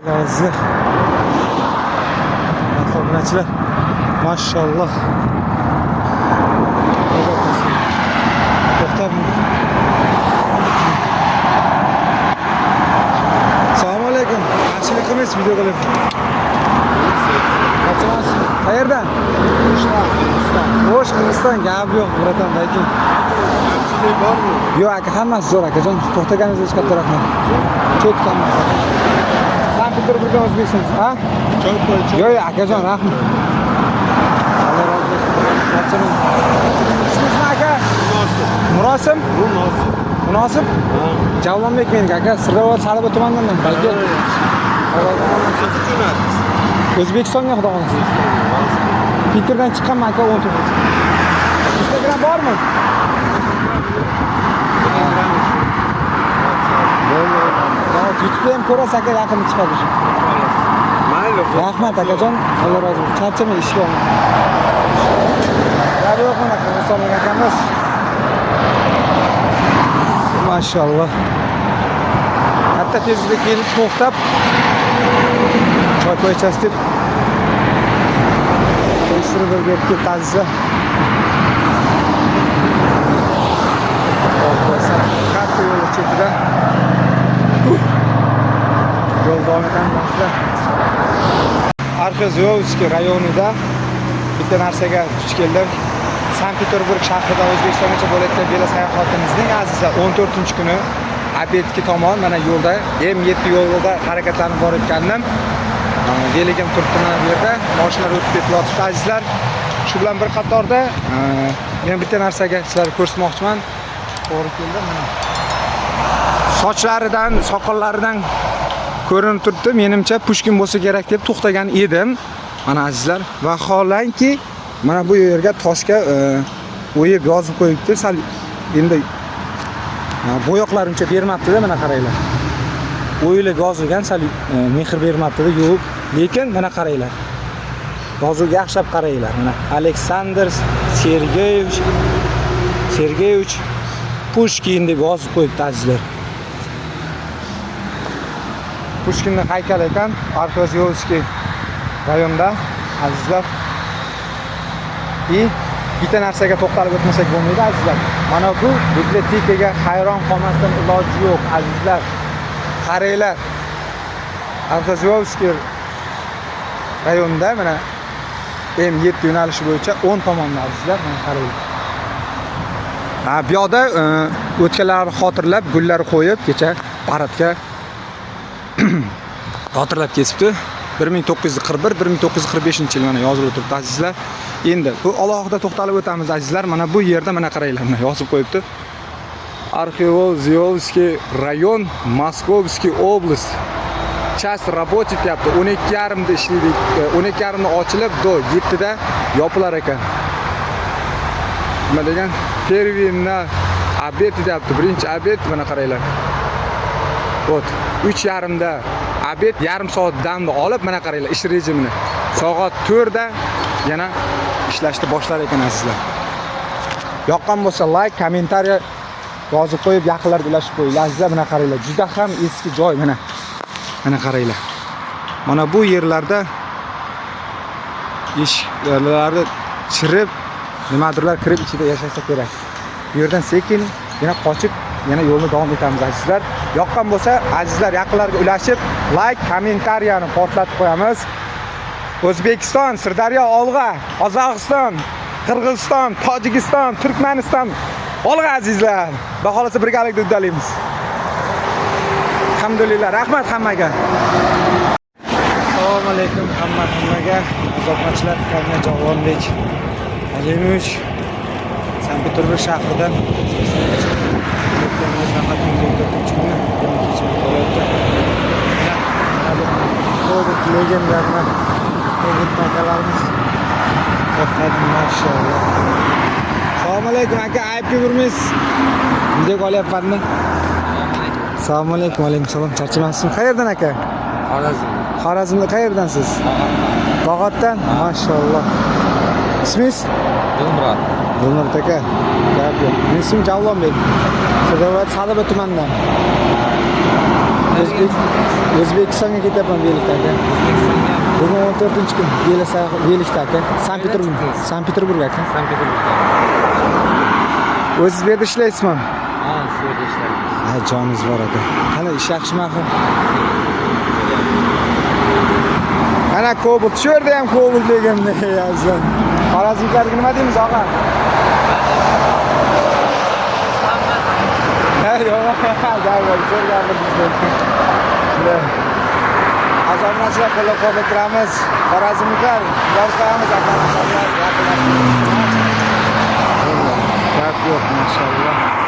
Aziz obunachilar, maşallah. To'xtab. Assalomu alaykum. Yaxshilik qilmaysiz video qilib. Qachon? Qayerdan? Xo'sh, Qirg'iziston. Gap yo'q, bratan, lekin. Kamchilik bormi? Yo'q, aka, hammasi zo'r akajon. To'xtaganingiz katta rahmat. Cho'tkanmiz. Sankt-Peterburgdan O'zbekiston. Ha? Yo'q, akajon, rahmat. Alloh razı olsun. Ismingiz nima aka? Murosim. Munosib? Ha. Javlonbek meniki aka. Sirdaryo Sariobod tumanidan balki. O'zbekistonga xudo xolasa. Peterdan chiqqanman aka 14. Instagram bormi? YouTube'da ham ko'rasiz aka, yaqinda chiqadi. Mayli. Rahmat akajon. Alloh razı olsun. Charchamay ishga olmang. Gap yo'q mana Qirg'izistonlik akamiz. Maşallah. Hatta tezlikda kelib to'xtab choy qo'ychasiz deb surib berib ketdi azizlar. Katta yo'l chetida yo'l davom etmoqda. Arxeologik rayonida bitta narsaga duch keldik. Sankt-Peterburg shahrida O'zbekistongacha bo'layotgan velo sayohatimizning azizlar 14-kuni obedga tomon mana yo'lda M7 yo'lida harakatlanib borayotgandim. Veligim turibdi mana bu yerda, mashinalar o'tib ketyapti azizlar. Shu bilan bir qatorda men bitta narsaga sizlarga ko'rsatmoqchiman. To'g'ri keldi mana. Sochlaridan, soqollaridan ko'rinib turibdi. Menimcha Pushkin bo'lsa kerak deb to'xtagan edim. Mana azizlar, vaholanki mana bu yerga toshga o'yib yozib qo'yibdi. Sal endi bo'yoqlarimcha bermabdi-da, mana qaranglar. O'yilib yozilgan, sal mehr bermabdi-da, yo'q. Lekin mana qaranglar. Yozuvga yaxshilab qaranglar. Mana Aleksandr Sergeyevich Pushkin deb yozib qo'yibdi azizlar. Pushkinning haykali ekan, Arxeologik rayonda azizlar. Bitta narsaga to'xtalib o'tmasak bo'lmaydi azizlar. Mana bu bibliotekaga hayron qolmasdan iloji yo'q azizlar. Qaranglar. Arxeologik rayonda mana M7 yo'nalishi bo'yicha 10 tomonda azizlar, mana qaranglar. Bu yoqda o'tganlarni xotirlab gullar qo'yib, kecha paradga xotirlab kesibdi. 1941-1945-yil mana yozilib turibdi azizlar. Endi bu alohida to'xtalib o'tamiz azizlar. Mana bu yerda mana qaranglar, mana yozib qo'yibdi. Arxeologik rayon, Moskovskiy oblast. Часть работает yapti. 12:30da ishlaydi. 12:30da ochilib, do 7da yopilar ekan. Nima degan? Первинна обед deyapti. Birinchi obed mana qaranglar. Ot 3:30da obed, yarim soat damni olib mana qaranglar ish rejimini. Soat 4da yana ishlashni boshlar ekan azizlar. Yoqqan bo'lsa like, kommentariya yozib qo'yib, yaqinlarga ulashib qo'yinglar azizlar. Mana qaranglar, juda ham eski joy mana. Mana qaranglar. Mana bu yerlarda eshiklarni chirib, nimadirlar kirib ichida yashasa kerak. Bu yerdan sekin yana qochib, yana yo'lni davom etamiz azizlar. Yoqqan bo'lsa, azizlar yaqinlarga ulashib, like, kommentariyani portlatib qo'yamiz. O'zbekiston, Sirdaryo olg'a, Qozog'iston, Qirg'iziston, Tojikiston, Turkmaniston olg'a azizlar. Xudo xolasa birgalikda uddalaymiz. Alhamdulillah, rahmat hammaga. Assalomu alaykum hammaga. Azobachilar, Kamina Javlonbek Alimovich Sankt-Peterburg shahridan legendarlar akalarimiz maşallah. Assalomu alaykum aka, ayibga yurmaysiz. Video qolyapman-da. Assalomu alaykum. Alaykum salom. Charchamasizmi? Qayerdan aka? Xorazm. Xorazmda qayerdansiz? Tog'otdan. Maşallah. İsmingiz? Dilmurod. Dilmurod aka. Gap yo'q. Men ismim Javlonbek. Sirdaryo Sariobod tumanidan. O'zbekistonga ketyapman Velikda aka. Bugun 14-kun Velikda aka. Sankt-Peterburg aka. O'zingiz bu yerda ishlaysizmi? Ha, shu yerda ishlaymiz. Ha, joningiz bor aka. Qani ish yaxshimi axir? Ana Cobalt, shu yerda ham Cobalt deganni yozdim. Xorazmliklarga nima deymiz, og'a? Ha, yo'q. Gapir, bizda. Azonlarga qo'llab turamiz. Xorazmliklar, boramiz aka. Gap yo'q, mashallah.